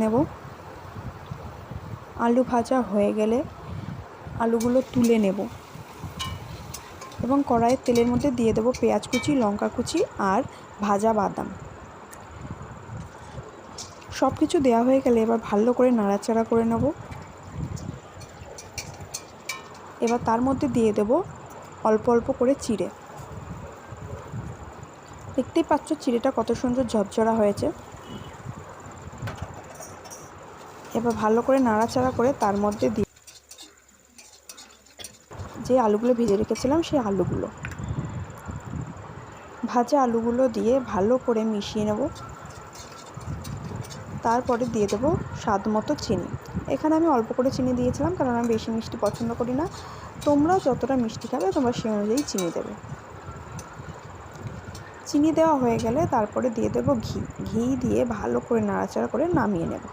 নেব। আলু ভাজা হয়ে গেলে আলুগুলো তুলে নেব এবং কড়াইয়ের তেলের মধ্যে দিয়ে দেবো পেঁয়াজ কুচি, লঙ্কা কুচি আর ভাজা বাদাম। সব কিছু দেওয়া হয়ে গেলে এবার ভালো করে নাড়াচাড়া করে নেব। এবার তার মধ্যে দিয়ে দেব অল্প অল্প করে চিড়ে। দেখতেই পাচ্ছ চিড়েটা কত সুন্দর ঝরঝরা হয়েছে। এবার ভালো করে নাড়াচাড়া করে তার মধ্যে দিয়ে যে আলুগুলো ভেজে রেখেছিলাম সেই ভাজা আলুগুলো দিয়ে ভালো করে মিশিয়ে নেব। তারপরে দিয়ে দেবো স্বাদ মতো চিনি। এখানে আমি অল্প করে চিনি দিয়েছিলাম, কারণ আমি বেশি মিষ্টি পছন্দ করি না। তোমরা যতটা মিষ্টি খাবে তোমরা সেই অনুযায়ী চিনি দেবে। চিনি দেওয়া হয়ে গেলে তারপরে দিয়ে দেবো ঘি দিয়ে ভালো করে নাড়াচাড়া করে নামিয়ে নেব।